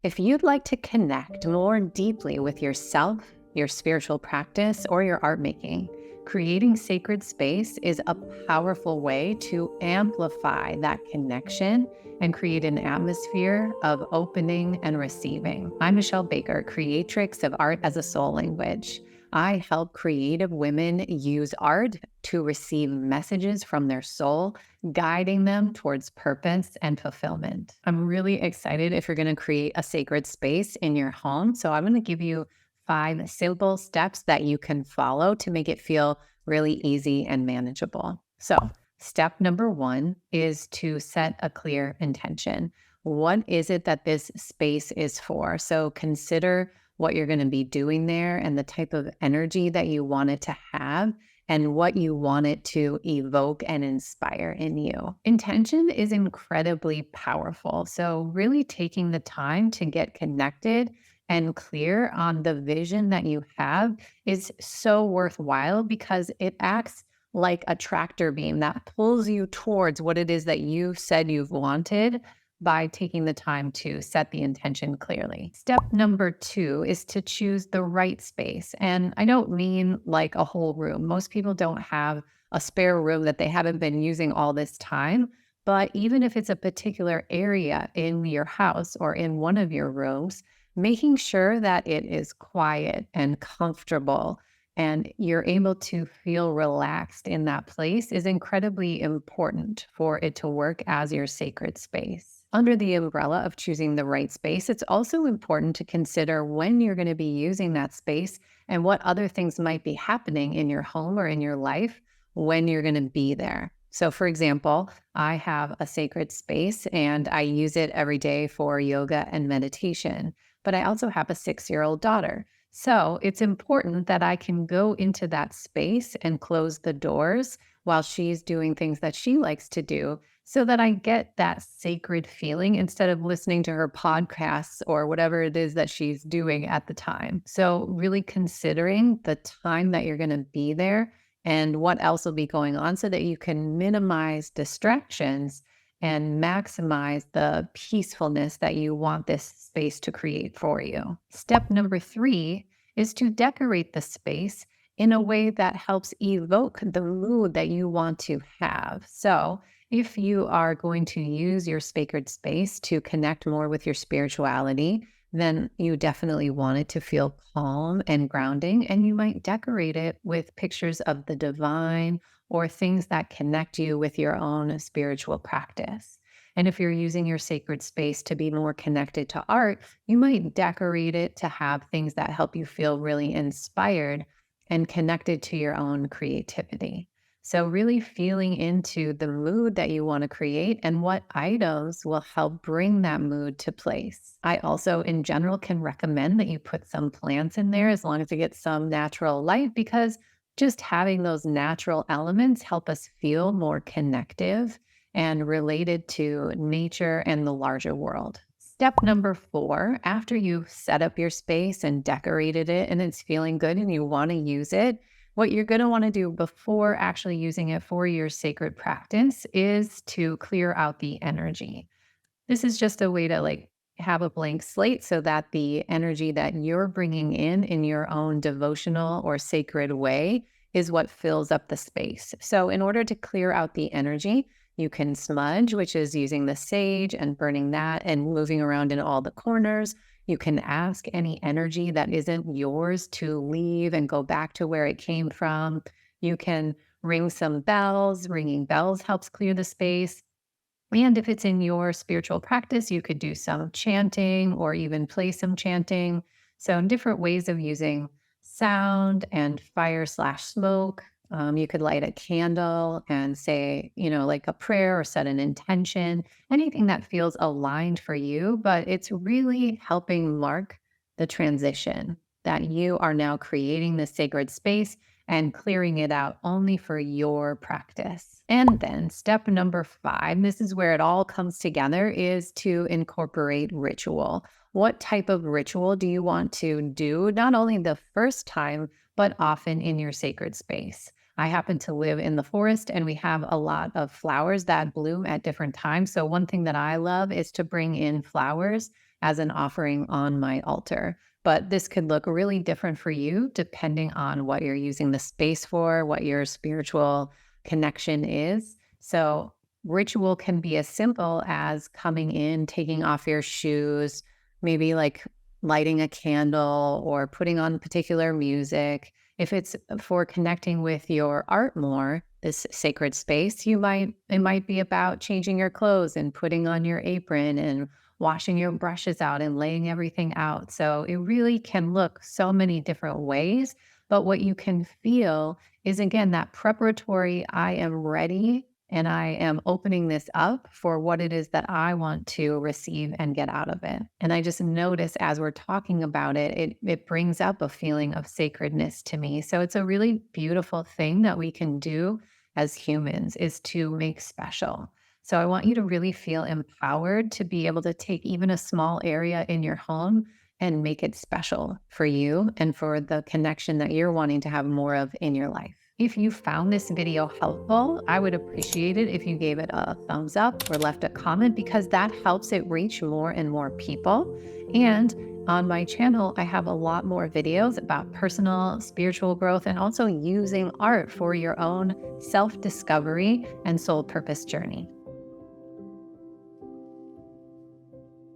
If you'd like to connect more deeply with yourself, your spiritual practice, or your art making, creating sacred space is a powerful way to amplify that connection and create an atmosphere of opening and receiving. I'm Michelle Baker, Creatrix of Art as a Soul Language. I help creative women use art to receive messages from their soul, guiding them towards purpose and fulfillment. I'm really excited if you're going to create a sacred space in your home. So I'm going to give you 5 simple steps that you can follow to make it feel really easy and manageable. So, step number 1 is to set a clear intention. What is it that this space is for? So, consider what you're going to be doing there and the type of energy that you want it to have and what you want it to evoke and inspire in you. Intention is incredibly powerful. So, really taking the time to get connected and clear on the vision that you have is so worthwhile because it acts like a tractor beam that pulls you towards what it is that you said you've wanted by taking the time to set the intention clearly. Step number 2 is to choose the right space. And I don't mean like a whole room. Most people don't have a spare room that they haven't been using all this time. But even if it's a particular area in your house or in one of your rooms, making sure that it is quiet and comfortable and you're able to feel relaxed in that place is incredibly important for it to work as your sacred space. Under the umbrella of choosing the right space, it's also important to consider when you're going to be using that space and what other things might be happening in your home or in your life when you're going to be there. So, for example, I have a sacred space and I use it every day for yoga and meditation, but I also have a 6-year-old daughter. So it's important that I can go into that space and close the doors while she's doing things that she likes to do so that I get that sacred feeling instead of listening to her podcasts or whatever it is that she's doing at the time. So really considering the time that you're going to be there and what else will be going on so that you can minimize distractions and maximize the peacefulness that you want this space to create for you. Step number 3 is to decorate the space in a way that helps evoke the mood that you want to have. So, if you are going to use your sacred space to connect more with your spirituality, then you definitely want it to feel calm and grounding. And you might decorate it with pictures of the divine or things that connect you with your own spiritual practice. And if you're using your sacred space to be more connected to art, you might decorate it to have things that help you feel really inspired and connected to your own creativity. So, really feeling into the mood that you want to create and what items will help bring that mood to place. I also, in general, can recommend that you put some plants in there as long as it gets some natural light because just having those natural elements help us feel more connective and related to nature and the larger world. Step number 4, after you've set up your space and decorated it and it's feeling good and you want to use it, what you're going to want to do before actually using it for your sacred practice is to clear out the energy. This is just a way to have a blank slate so that the energy that you're bringing in your own devotional or sacred way is what fills up the space. So in order to clear out the energy, you can smudge, which is using the sage and burning that and moving around in all the corners. You can ask any energy that isn't yours to leave and go back to where it came from. You can ring some bells. Ringing bells helps clear the space. And if it's in your spiritual practice, you could do some chanting or even play some chanting. So, different ways of using sound and fire/smoke. You could light a candle and say, like a prayer or set an intention, anything that feels aligned for you, but it's really helping mark the transition that you are now creating the sacred space and clearing it out only for your practice. And then step number 5, this is where it all comes together, is to incorporate ritual. What type of ritual do you want to do, not only the first time, but often in your sacred space? I happen to live in the forest and we have a lot of flowers that bloom at different times. So one thing that I love is to bring in flowers as an offering on my altar. But this could look really different for you depending on what you're using the space for, what your spiritual connection is. So, ritual can be as simple as coming in, taking off your shoes, maybe like lighting a candle or putting on particular music. If it's for connecting with your art more, this sacred space, it might be about changing your clothes and putting on your apron and washing your brushes out and laying everything out. So it really can look so many different ways. But what you can feel is, again, that preparatory, I am ready and I am opening this up for what it is that I want to receive and get out of it. And I just notice as we're talking about it, it brings up a feeling of sacredness to me. So it's a really beautiful thing that we can do as humans, is to make special. So I want you to really feel empowered to be able to take even a small area in your home and make it special for you and for the connection that you're wanting to have more of in your life. If you found this video helpful, I would appreciate it if you gave it a thumbs up or left a comment, because that helps it reach more and more people. And on my channel, I have a lot more videos about personal, spiritual growth, and also using art for your own self-discovery and soul purpose journey.